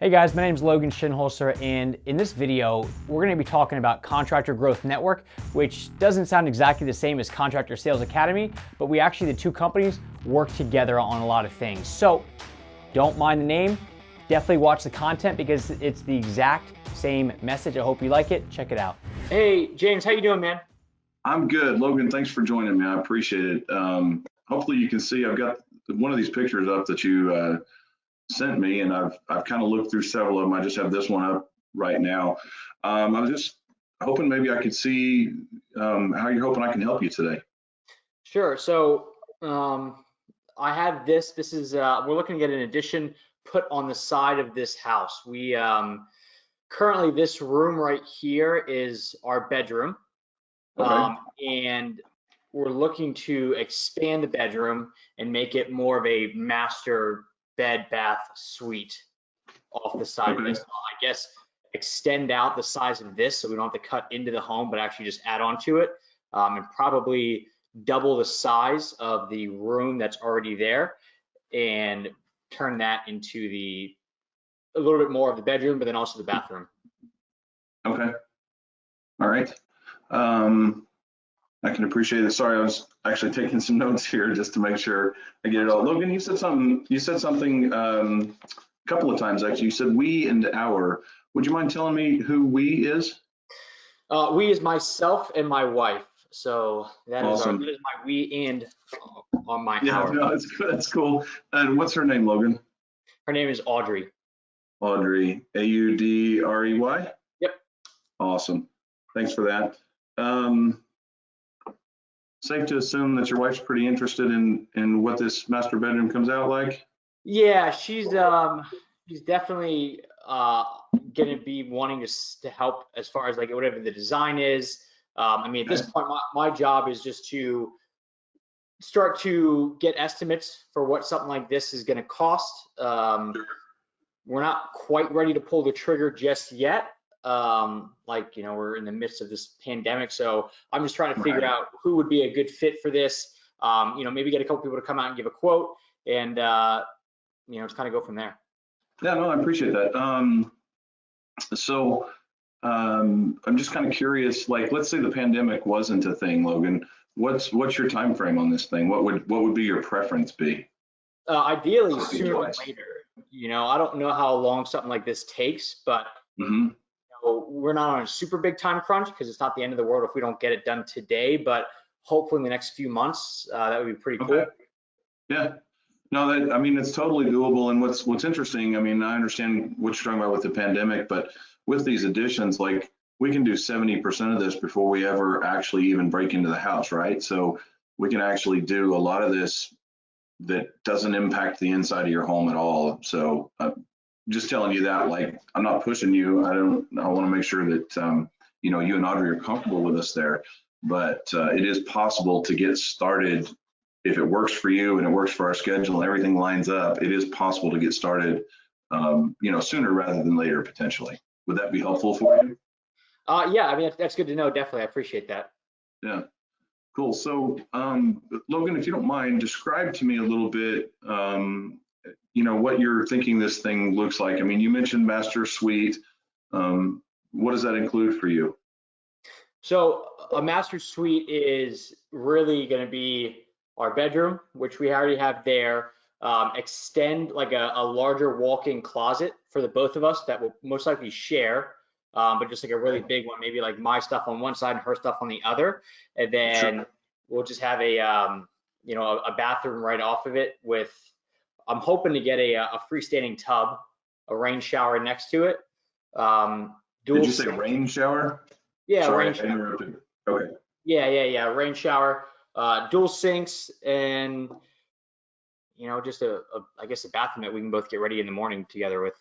Hey guys, my name is Logan Shinholster, and in this video, we're going to be talking about Contractor Growth Network, which doesn't sound exactly the same as Contractor Sales Academy, but the two companies work together on a lot of things. So don't mind the name, definitely watch the content because it's the exact same message. I hope you like it. Check it out. Hey James, how you doing, man? I'm good, Logan. Thanks for joining me. I appreciate it. Hopefully you can see I've got one of these pictures up that you sent me, and I've kind of looked through several of them. I just have this one up right now. I was just hoping maybe I could see how you're hoping I can help you today. Sure. So I have this. This is we're looking to get an addition put on the side of this house. We currently, this room right here is our bedroom. Okay. And we're looking to expand the bedroom and make it more of a master bed bath suite off the side of Okay. this. I guess extend out the size of this so we don't have to cut into the home, but actually just add on to it, and probably double the size of the room that's already there and turn that into a little bit more of the bedroom, but then also the bathroom. Okay. All right. I can appreciate it. Sorry, I was actually taking some notes here just to make sure I get it all. Logan, you said something a couple of times actually. You said we and our. Would you mind telling me who we is? We is myself and my wife. So that Awesome. that is my we and on my Yeah, our. no, that's cool. And what's her name, Logan? Her name is Audrey. Audrey, Audrey. Yep. Awesome. Thanks for that. Um, Safe to assume that your wife's pretty interested in what this master bedroom comes out like? Yeah, she's definitely gonna be wanting to help as far as like whatever the design is. I mean, at this Okay. point, my job is just to start to get estimates for what something like this is gonna cost. We're not quite ready to pull the trigger just yet. We're in the midst of this pandemic, so I'm just trying to figure Right. out who would be a good fit for this. Maybe get a couple people to come out and give a quote, and just kind of go from there. Yeah, no, I appreciate that. I'm just kind of curious, like, let's say the pandemic wasn't a thing, Logan. What's your time frame on this thing? What would be your preference be? Ideally, sooner than Shipping-wise? later. I don't know how long something like this takes, but Mm-hmm. we're not on a super big time crunch because it's not the end of the world if we don't get it done today. But hopefully, in the next few months, that would be pretty Okay. cool. Yeah. No, I mean, it's totally doable. And what's interesting, I mean, I understand what you're talking about with the pandemic, but with these additions, like we can do 70% of this before we ever actually even break into the house, right? So we can actually do a lot of this that doesn't impact the inside of your home at all. So just telling you that, like, I'm not pushing you. I want to make sure that, you and Audrey are comfortable with us there, but it is possible to get started if it works for you and it works for our schedule and everything lines up. It is possible to get started, sooner rather than later potentially. Would that be helpful for you? Yeah, I mean that's good to know. Definitely, I appreciate that. Yeah, cool. So, Logan, if you don't mind, describe to me a little bit, what you're thinking this thing looks like. I mean, you mentioned master suite. What does that include for you? So a master suite is really going to be our bedroom, which we already have there. Extend like a larger walk-in closet for the both of us that will most likely share, but just like a really big one, maybe like my stuff on one side and her stuff on the other. And Sure. then we'll just have a bathroom right off of it with, I'm hoping to get a freestanding tub, a rain shower next to it. Did Dual you say sink. rain shower? Yeah, Sorry, rain I shower. interrupted. Okay. Yeah. Rain shower, dual sinks, and just I guess a bathroom that we can both get ready in the morning together with.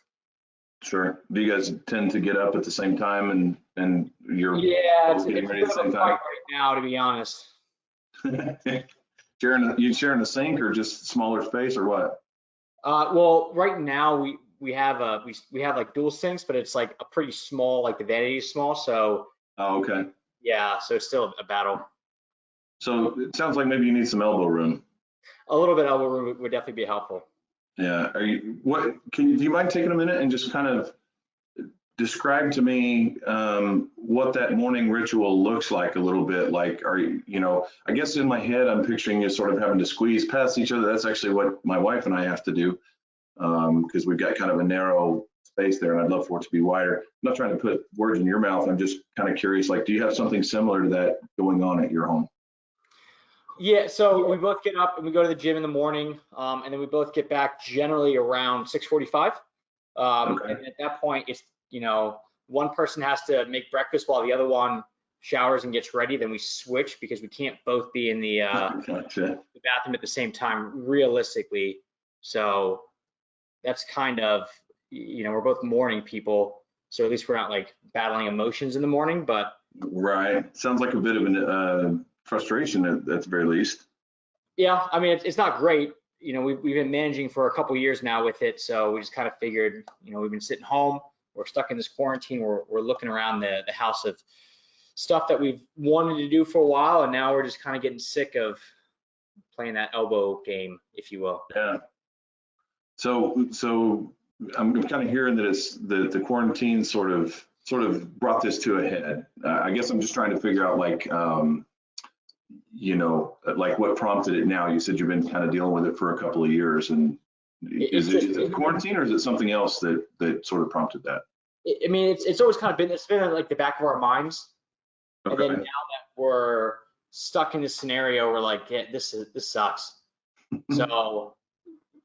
Sure. Do you guys tend to get up at the same time and you're Yeah, both getting it's a ready bit at the of a same fight time? right now, to be honest. You sharing a sink or just smaller space or what? Well, right now we have we have like dual sinks, but it's like a pretty small, like the vanity is small, so Oh, okay. yeah, so it's still a battle. So it sounds like maybe you need some elbow room. A little bit elbow room would definitely be helpful. Yeah. Do you mind taking a minute and just kind of describe to me what that morning ritual looks like a little bit? Like, I guess in my head, I'm picturing you sort of having to squeeze past each other. That's actually what my wife and I have to do because we've got kind of a narrow space there and I'd love for it to be wider. I'm not trying to put words in your mouth. I'm just kind of curious, like, do you have something similar to that going on at your home? Yeah, so we both get up and we go to the gym in the morning, and then we both get back generally around 6:45. Okay. And at that point, it's, one person has to make breakfast while the other one showers and gets ready. Then we switch because we can't both be in the Gotcha. the bathroom at the same time, realistically. So that's kind of, we're both morning people, so at least we're not like battling emotions in the morning. But Right. Sounds like a bit of an frustration at the very least. yeah, I mean, it's not great. We've been managing for a couple years now with it, so we just kind of figured, we've been sitting home, we're stuck in this quarantine, we're looking around the house of stuff that we've wanted to do for a while, and now we're just kind of getting sick of playing that elbow game, if you will. Yeah. So I'm kind of hearing that it's the quarantine sort of brought this to a head. I guess I'm just trying to figure out like what prompted it now. You said you've been kind of dealing with it for a couple of years, and is it quarantine or is it something else that sort of prompted that? I mean, it's always kind of been, it's been in like the back of our minds. And then now Okay. that we're stuck in this scenario, we're like, yeah, this sucks. So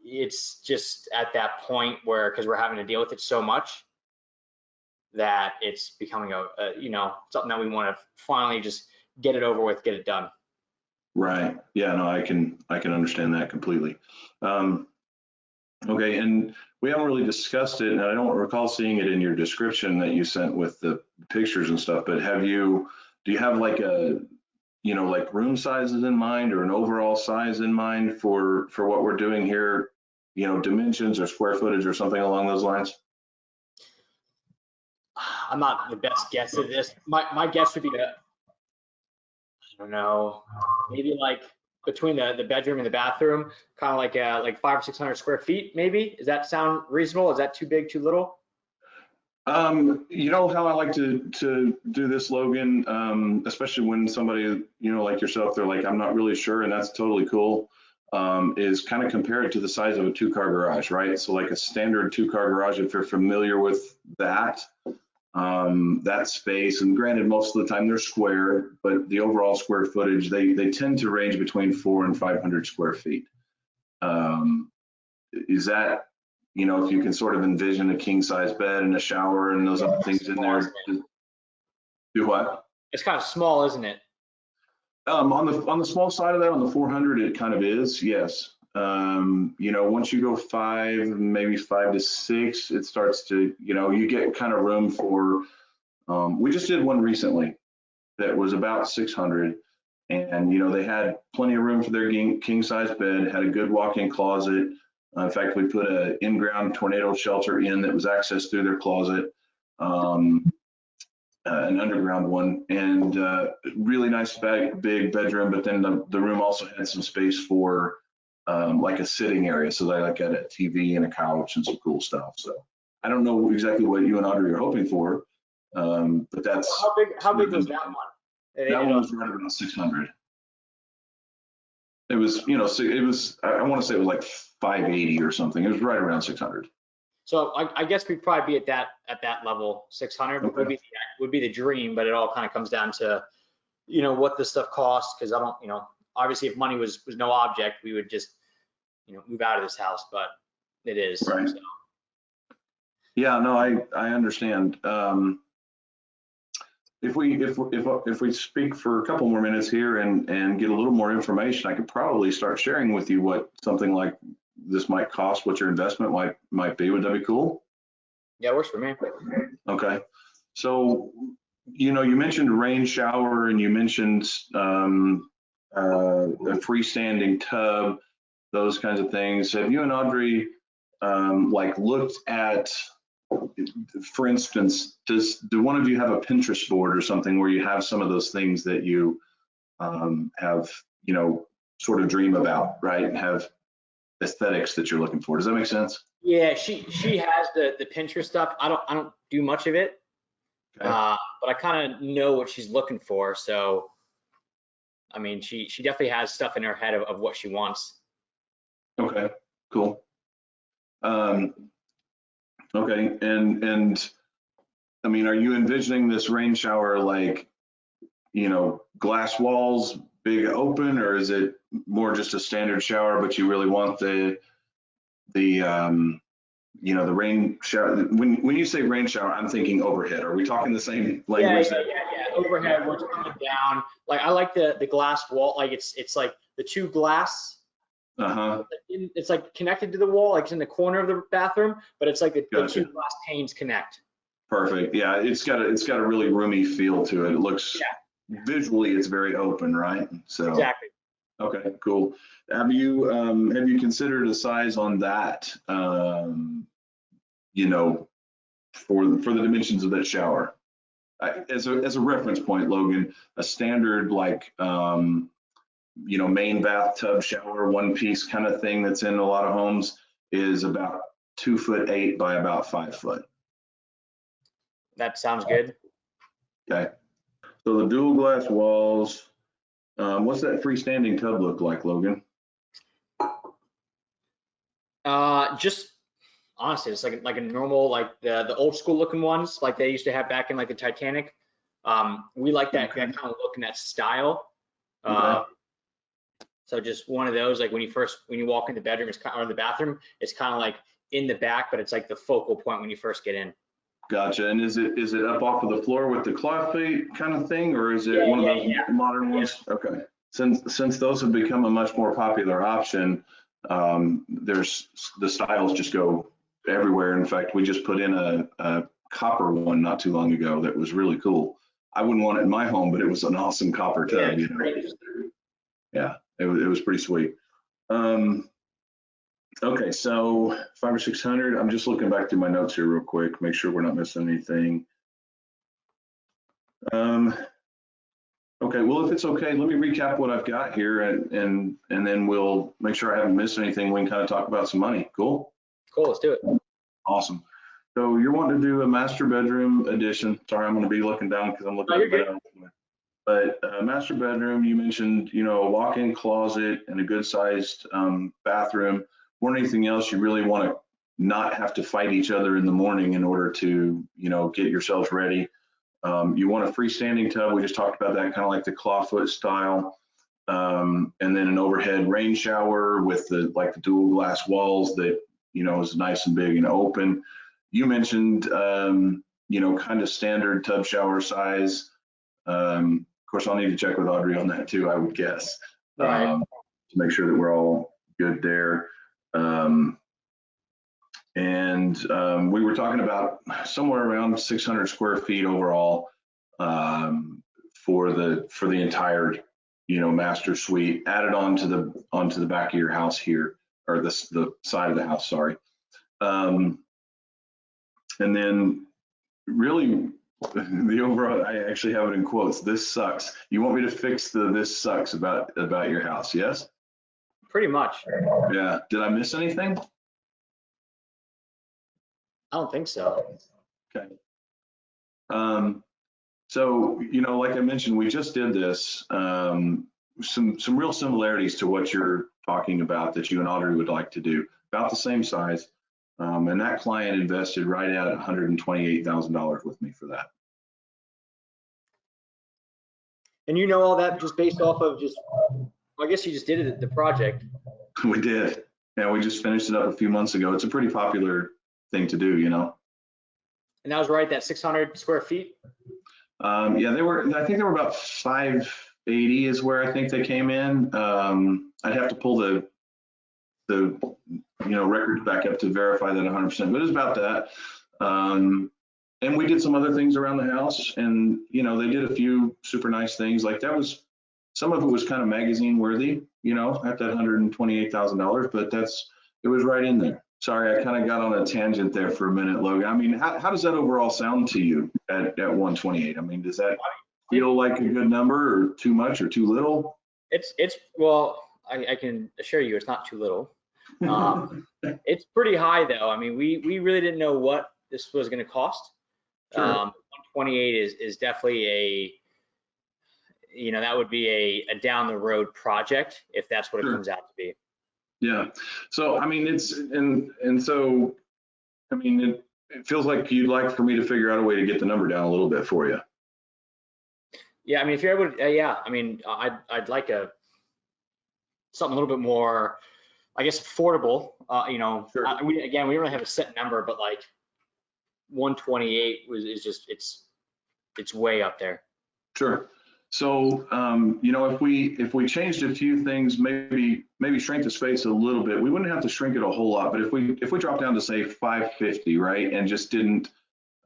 it's just at that point where, because we're having to deal with it so much, that it's becoming something that we want to finally just get it over with, get it done. Right. Yeah, no, I can understand that completely. Okay, and we haven't really discussed it, and I don't recall seeing it in your description that you sent with the pictures and stuff, but do you have like like room sizes in mind or an overall size in mind for what we're doing here, dimensions or square footage or something along those lines? I'm not the best guess at this. My guess would be I don't know, maybe like between the bedroom and the bathroom, kind of like 500 or 600 square feet, maybe. Does that sound reasonable? Is that too big, too little? You know how I like to do this, Logan, especially when somebody, like yourself, they're like, I'm not really sure, and that's totally cool, is kind of compare it to the size of a two-car garage, right? So like a standard two-car garage, if you're familiar with that, that space, and granted, most of the time they're square, but the overall square footage, they tend to range between 400 and 500 square feet. Is that, if you can sort of envision a king size bed and a shower and those other things in there, do what? It's kind of small, isn't it? On the small side of that, on the 400, it kind of is, yes. Once you go 5, maybe 5 to 6, it starts to, you get kind of room for. We just did one recently that was about 600, and they had plenty of room for their king size bed, had a good walk-in closet. In fact, we put an in-ground tornado shelter in that was accessed through their closet, an underground one, and really nice big bedroom. But then the room also had some space for like a sitting area. So they like had a TV and a couch and some cool stuff. So I don't know exactly what you and Audrey are hoping for, but that's How big was that one? That one was right around 600. It was, I want to say it was like 580 or something. It was right around 600. So I guess we'd probably be at that level. 600 Okay. would be the dream, but it all kind of comes down to what this stuff costs. Because I don't, obviously if money was no object, we would just move out of this house, but it is. Right. So. Yeah, no, I understand. If we speak for a couple more minutes here and get a little more information, I could probably start sharing with you what something like this might cost, what your investment might be. Would that be cool? Yeah, works for me. Okay. So, you mentioned rain shower and you mentioned a freestanding tub, those kinds of things. Have you and Audrey like looked at, for instance, do one of you have a Pinterest board or something where you have some of those things that you have, sort of dream about, right? And have aesthetics that you're looking for. Does that make sense? Yeah, she has the Pinterest stuff. I don't do much of it, Okay. but I kind of know what she's looking for. So, I mean, she definitely has stuff in her head of what she wants. Okay, cool. Okay, and I mean, are you envisioning this rain shower like, glass walls, big open, or is it more just a standard shower, but you really want the the rain shower? When you say rain shower, I'm thinking overhead. Are we talking the same language? Yeah. Overhead, where it's coming down. Like I like the glass wall. Like it's like the two glass. Uh-huh. It's like connected to the wall, like it's in the corner of the bathroom, but it's like the Gotcha. two glass panes connect. Perfect. Yeah, it's got a really roomy feel to it. It looks visually, it's very open, right? So Exactly. okay, cool. Have you considered a size on that? For the dimensions of that shower, as a reference point, Logan, a standard like main bathtub shower, one piece kind of thing that's in a lot of homes is about 2'8" by about 5 foot. That sounds good. Okay. So the dual glass walls, what's that freestanding tub look like, Logan? Just honestly, it's like a normal, like the old school looking ones, like they used to have back in like the Titanic. We like that kind of look and that style. Okay. So just one of those, like when you walk in the bedroom, or the bathroom, it's kind of like in the back, but it's like the focal point when you first get in. Gotcha. And is it up off of the floor with the cloth feet kind of thing, or is it one of those modern ones? Okay. Since those have become a much more popular option, there's the styles just go everywhere. In fact, we just put in a copper one not too long ago that was really cool. I wouldn't want it in my home, but it was an awesome copper tub. Yeah, it was pretty sweet. Okay, so 500 or 600. I'm just looking back through my notes here real quick, make sure we're not missing anything. Okay, well, if it's okay, let me recap what I've got here, and then we'll make sure I haven't missed anything. We can kind of talk about some money. Cool. Cool, let's do it. Awesome. So you're wanting to do a master bedroom addition. Sorry, I'm going to be looking down because I'm looking at the bed. But master bedroom, you mentioned, a walk-in closet and a good-sized bathroom. Or anything else you really want to not have to fight each other in the morning in order to, get yourselves ready. You want a freestanding tub. We just talked about that, kind of like the clawfoot style. And then an overhead rain shower with the dual glass walls that, is nice and big and open. You mentioned, kind of standard tub shower size. Of course, I'll need to check with Audrey on that too, I would guess, to make sure that we're all good there. We were talking about somewhere around 600 square feet overall for the entire master suite added onto the back of your house here, or the side of the house, sorry. And then really the overall, I actually have it in quotes, this sucks. You want me to fix this sucks about your house, yes? Pretty much. Yeah. Did I miss anything? I don't think so. Okay. So, like I mentioned, we just did this. Some real similarities to what you're talking about that you and Audrey would like to do, about the same size. And that client invested right at $128,000 with me for that. And all that just based off of I guess you just did it, the project. We did. Yeah, we just finished it up a few months ago. It's a pretty popular thing to do, And that was right, that 600 square feet? Yeah, I think they were about 580 is where I think they came in. I'd have to pull the records back up to verify that 100%, but it was about that. And we did some other things around the house, and they did a few super nice things. Like some of it was kind of magazine worthy, at that $128,000, but it was right in there. Sorry, I kind of got on a tangent there for a minute, Logan. I mean, how does that overall sound to you at 128? I mean, does that feel like a good number, or too much, or too little? Well, I can assure you it's not too little. It's pretty high though. I mean, we really didn't know what this was going to cost. Sure. 128 is definitely that would be a down the road project if that's what it comes out to be. Yeah. So I mean, so I mean, it feels like you'd like for me to figure out a way to get the number down a little bit for you. Yeah, I mean, if you're able to, yeah, I mean, I'd like something a little bit more, I guess, affordable. Sure. We don't really have a set number, but like 128 is just it's way up there. Sure. So if we changed a few things, maybe shrink the space a little bit, we wouldn't have to shrink it a whole lot. But if we drop down to say 550, right, and just didn't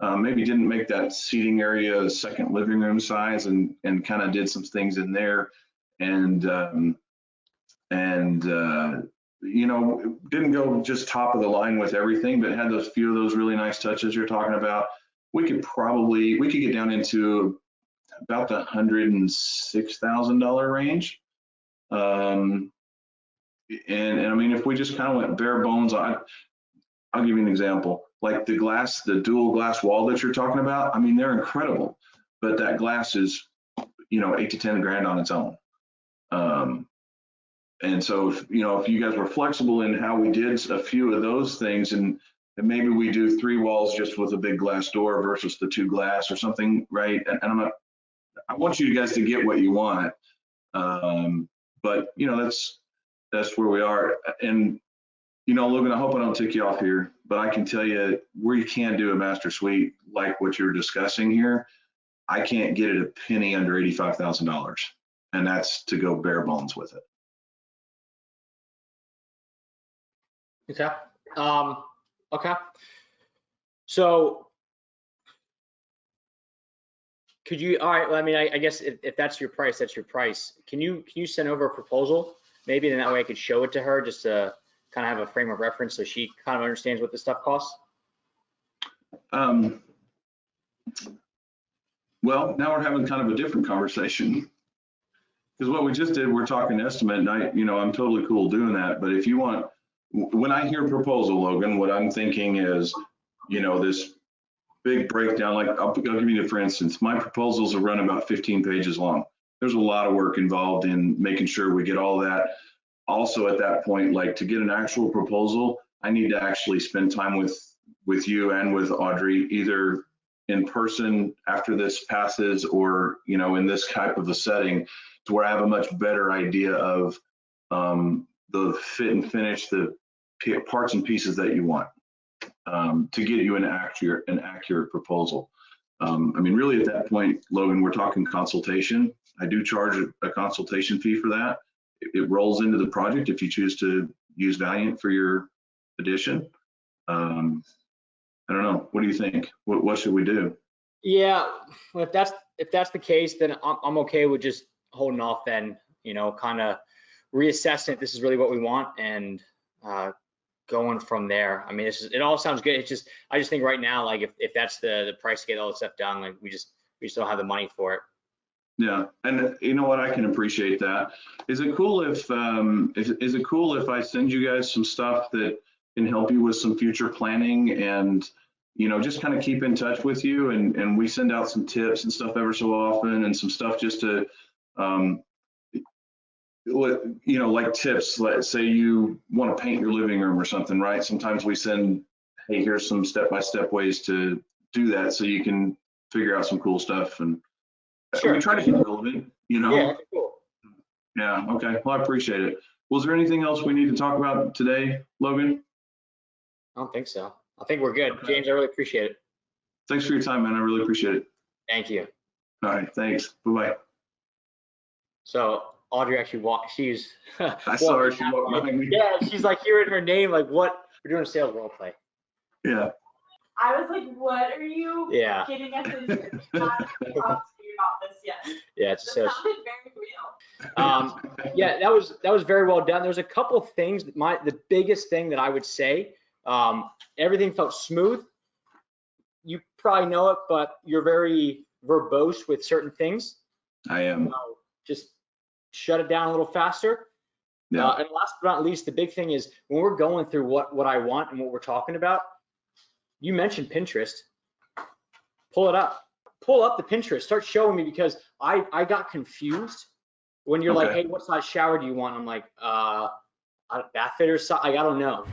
make that seating area a second living room size, and kind of did some things in there, and didn't go just top of the line with everything, but had those few of those really nice touches you're talking about, we could get down into about the $106,000 range. And I mean, if we just kind of went bare bones, I'll give you an example. Like the dual glass wall that you're talking about, I mean, they're incredible, but that glass is, 8 to 10 grand on its own. And so, if you guys were flexible in how we did a few of those things, and maybe we do 3 walls just with a big glass door versus the 2 glass or something, right? And I want you guys to get what you want. But that's where we are. And Logan, I hope I don't tick you off here, but I can tell you, we can do a master suite like what you're discussing here. I can't get it a penny under $85,000, and that's to go bare bones with it. Okay. Okay. So could you, all right, well, I mean, I guess if that's your price, that's your price. Can you send over a proposal? Maybe then that way I could show it to her just to kind of have a frame of reference so she kind of understands what this stuff costs? Well, now we're having kind of a different conversation, because what we just did, we're talking estimate, and I'm totally cool doing that. But if you want, when I hear proposal, Logan, what I'm thinking is, this big breakdown. Like I'll give you, for instance, my proposals will run about 15 pages long. There's a lot of work involved in making sure we get all that. Also at that point, like to get an actual proposal, I need to actually spend time with you and with Audrey, either in person after this passes, or in this type of a setting, to where I have a much better idea of the fit and finish, the parts and pieces that you want, to get you an accurate proposal. I mean, really at that point, Logan, we're talking consultation. I do charge a consultation fee for that. It rolls into the project if you choose to use Valiant for your addition. I don't know. What do you think? What should we do? Yeah, well, if that's the case, then I'm okay with just holding off. Then kind of reassessing if this is really what we want, and going from there. I mean, it all sounds good. I just think right now, like if that's the price to get all this stuff done, like we just don't have the money for it. Yeah, and you know what? I can appreciate that. Is it cool if I send you guys some stuff that can help you with some future planning, and just kind of keep in touch with you, and we send out some tips and stuff ever so often, and some stuff just to like tips. Let's say you want to paint your living room or something, right? Sometimes we send, hey, here's some step-by-step ways to do that, so you can figure out some cool stuff. And sure, we try to be relevant, Yeah, cool. Yeah, okay. Well, I appreciate it. Was there anything else we need to talk about today, Logan? I don't think so. I think we're good. Okay. James, I really appreciate it. Thanks for your time, man. I really appreciate it. Thank you. All right, thanks. Bye-bye. So Audrey actually walked, she's I saw her, she walked behind me. Yeah, she's like hearing her name, like, what? We're doing a sales role play. Yeah. I was like, what are you getting us into? We've not talked to you about this yet. Yeah, it's sounded very real. Yeah, that was very well done. There's a couple of things. The biggest thing that I would say, everything felt smooth. You probably know it, but you're very verbose with certain things. I am. So just shut it down a little faster. Yeah. And last but not least, the big thing is when we're going through what I want and what we're talking about, you mentioned Pinterest. Pull it up. Pull up the Pinterest. Start showing me, because I got confused when you're like, hey, what size shower do you want? I'm like, bath fitter size. I don't know.